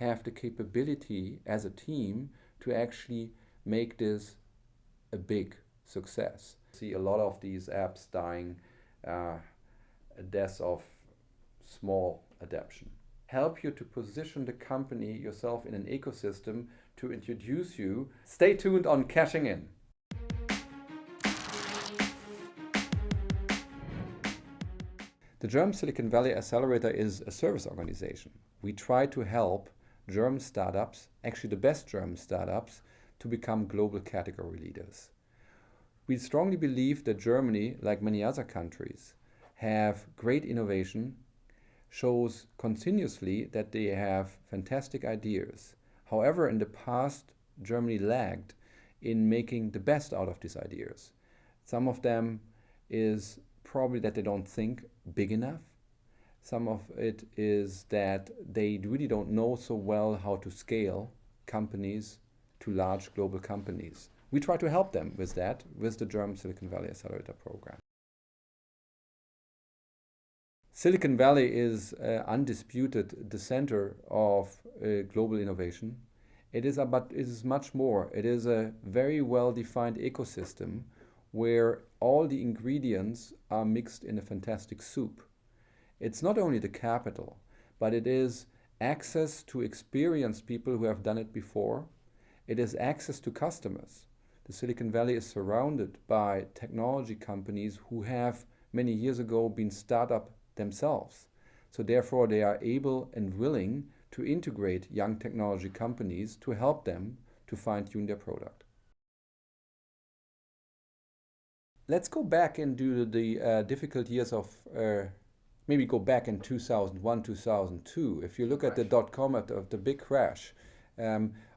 have the capability as a team to actually make this a big success. See a lot of these apps dying a death of small adoption. Help you to position the company yourself in an ecosystem to introduce you. Stay tuned on Cashing In. The German Silicon Valley Accelerator is a service organization. We try to help German startups, actually the best German startups, to become global category leaders. We strongly believe that Germany, like many other countries, have great innovation, shows continuously that they have fantastic ideas. However, in the past, Germany lagged in making the best out of these ideas. Some of them is probably that they don't think big enough. Some of it is that they really don't know so well how to scale companies to large global companies. We try to help them with that, with the German Silicon Valley Accelerator program. Silicon Valley is undisputed the center of global innovation. But it is much more. It is a very well-defined ecosystem where all the ingredients are mixed in a fantastic soup. It's not only the capital, but it is access to experienced people who have done it before. It is access to customers. The Silicon Valley is surrounded by technology companies who have many years ago been startup themselves. So therefore they are able and willing to integrate young technology companies to help them to fine-tune their product. Let's go back into the difficult years of, maybe go back in 2001, 2002. If you look at the dot-com, of the big crash,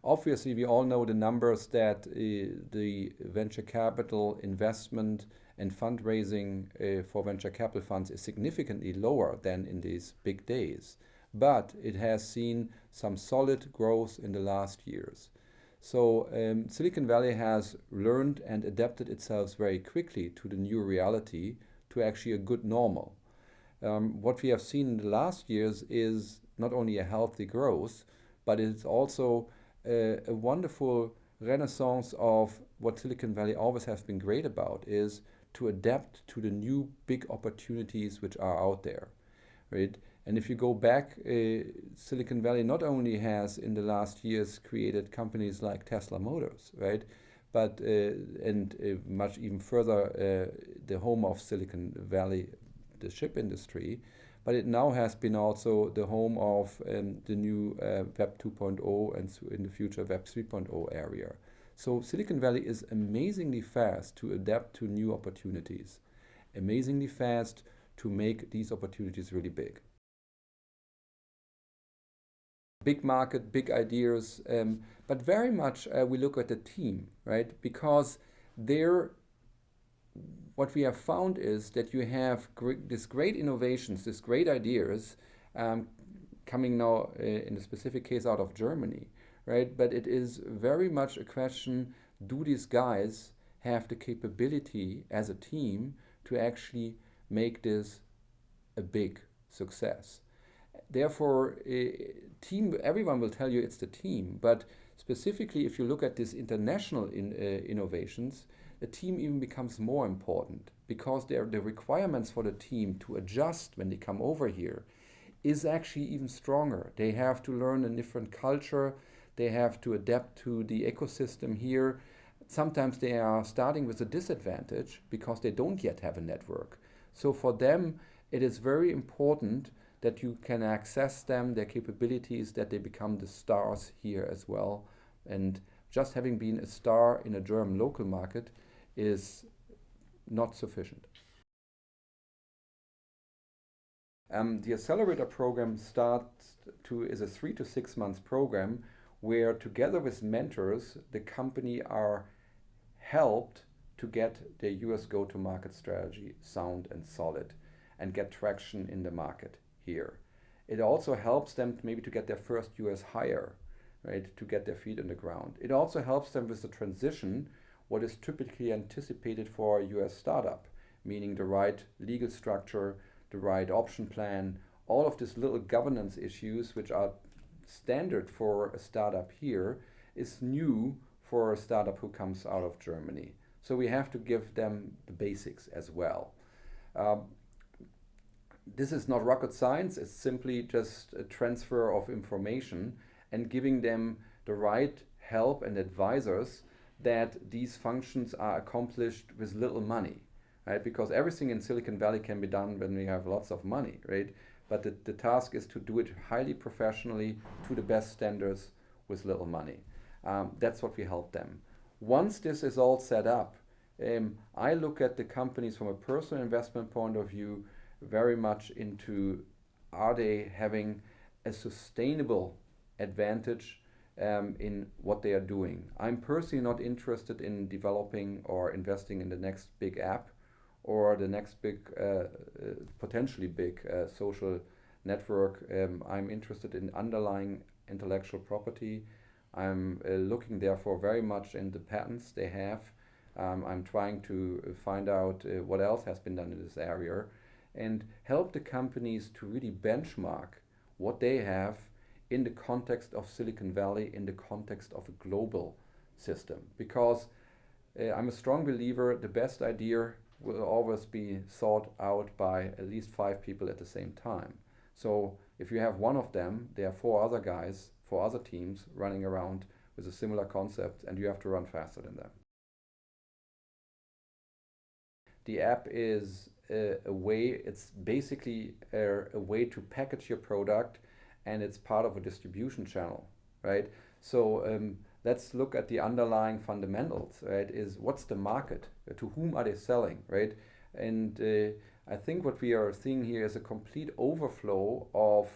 obviously we all know the numbers that the venture capital investment and fundraising for venture capital funds is significantly lower than in these big days. But it has seen some solid growth in the last years. So Silicon Valley has learned and adapted itself very quickly to the new reality, to actually a good normal. What we have seen in the last years is not only a healthy growth, but it's also a wonderful renaissance of what Silicon Valley always has been great about, is to adapt to the new big opportunities which are out there, right? And if you go back, Silicon Valley not only has in the last years created companies like Tesla Motors, right? But, much even further, the home of Silicon Valley, the chip industry, but it now has been also the home of the new Web 2.0 and in the future Web 3.0 area. So Silicon Valley is amazingly fast to adapt to new opportunities, amazingly fast to make these opportunities really big. Big market, big ideas, but very much we look at the team, right? Because what we have found is that you have these great innovations, these great ideas coming now in the specific case out of Germany, right? But it is very much a question, do these guys have the capability as a team to actually make this a big success? Therefore, team, everyone will tell you it's the team, but specifically if you look at these international innovations, the team even becomes more important, because the requirements for the team to adjust when they come over here is actually even stronger. They have to learn a different culture, they have to adapt to the ecosystem here. Sometimes they are starting with a disadvantage because they don't yet have a network. So for them, it is very important that you can access them, their capabilities, that they become the stars here as well. And just having been a star in a German local market is not sufficient. The accelerator program is a 3 to 6 months program where together with mentors, the company are helped to get their US go-to-market strategy sound and solid and get traction in the market here. It also helps them maybe to get their first US hire, right, to get their feet on the ground. It also helps them with the transition, what is typically anticipated for a US startup, meaning the right legal structure, the right option plan, all of these little governance issues which are standard for a startup here is new for a startup who comes out of Germany. So we have to give them the basics as well. This is not rocket science, it's simply just a transfer of information and giving them the right help and advisors that these functions are accomplished with little money, right? Because everything in Silicon Valley can be done when we have lots of money, right? But the task is to do it highly professionally to the best standards with little money. That's what we help them. Once this is all set up, I look at the companies from a personal investment point of view very much into, are they having a sustainable advantage in what they are doing. I'm personally not interested in developing or investing in the next big app or the next big, potentially big social network. I'm interested in underlying intellectual property. I'm looking therefore very much in the patents they have. I'm trying to find out what else has been done in this area and help the companies to really benchmark what they have in the context of Silicon Valley, in the context of a global system. Because I'm a strong believer the best idea will always be thought out by at least 5 people at the same time. So if you have one of them, there are 4 other guys, 4 other teams running around with a similar concept, and you have to run faster than them. The app is a way, it's basically a way to package your product, and it's part of a distribution channel, right? So let's look at the underlying fundamentals, right? Is what's the market? To whom are they selling, right? And I think what we are seeing here is a complete overflow of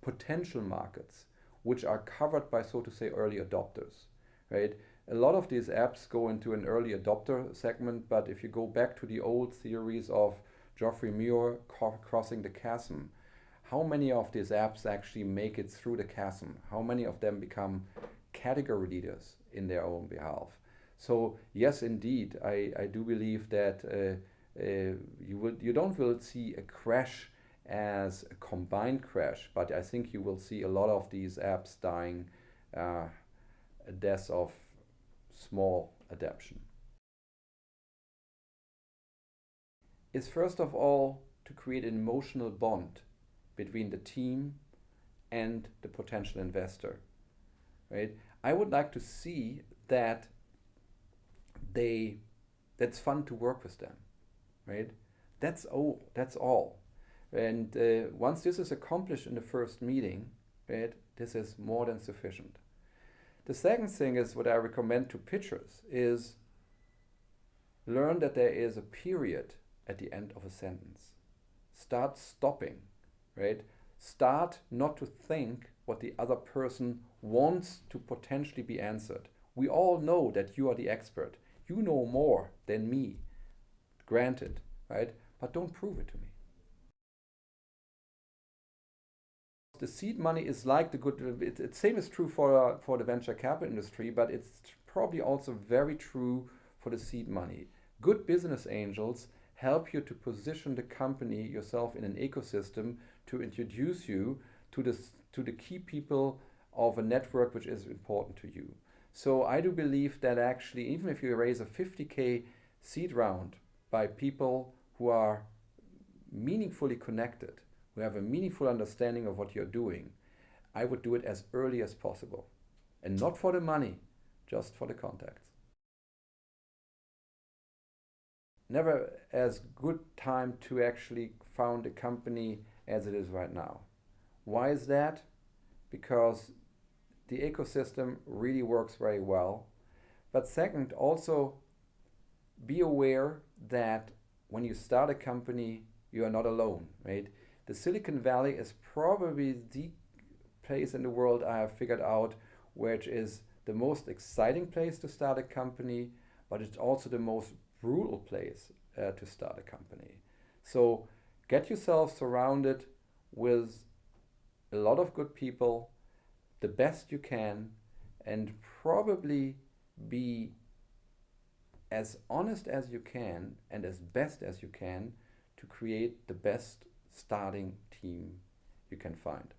potential markets, which are covered by, so to say, early adopters, right? A lot of these apps go into an early adopter segment, but if you go back to the old theories of Geoffrey Muir crossing the chasm, how many of these apps actually make it through the chasm? How many of them become category leaders in their own behalf? So yes, indeed, I do believe that you don't will see a crash as a combined crash, but I think you will see a lot of these apps dying a death of small adaptation. Is first of all to create an emotional bond between the team and the potential investor, right? I would like to see that that's fun to work with them, right? That's all. And once this is accomplished in the first meeting, right, this is more than sufficient. The second thing is what I recommend to pitchers is learn that there is a period at the end of a sentence. Start stopping, right? Start not to think what the other person wants to potentially be answered. We all know that you are the expert. You know more than me, granted, right? But don't prove it to me. The seed money is like the good, it's same is true for the venture capital industry, but it's probably also very true for the seed money. Good business angels help you to position the company yourself in an ecosystem to introduce you to the key people of a network which is important to you. So I do believe that actually, even if you raise a 50K seed round by people who are meaningfully connected, who have a meaningful understanding of what you're doing, I would do it as early as possible. And not for the money, just for the contacts. Never as good time to actually found a company as it is right now. Why is that? Because the ecosystem really works very well. But second, also be aware that when you start a company, you are not alone, right? The Silicon Valley is probably the place in the world I have figured out which is the most exciting place to start a company, but it's also the most brutal place to start a company. So get yourself surrounded with a lot of good people, the best you can, and probably be as honest as you can and as best as you can to create the best starting team you can find.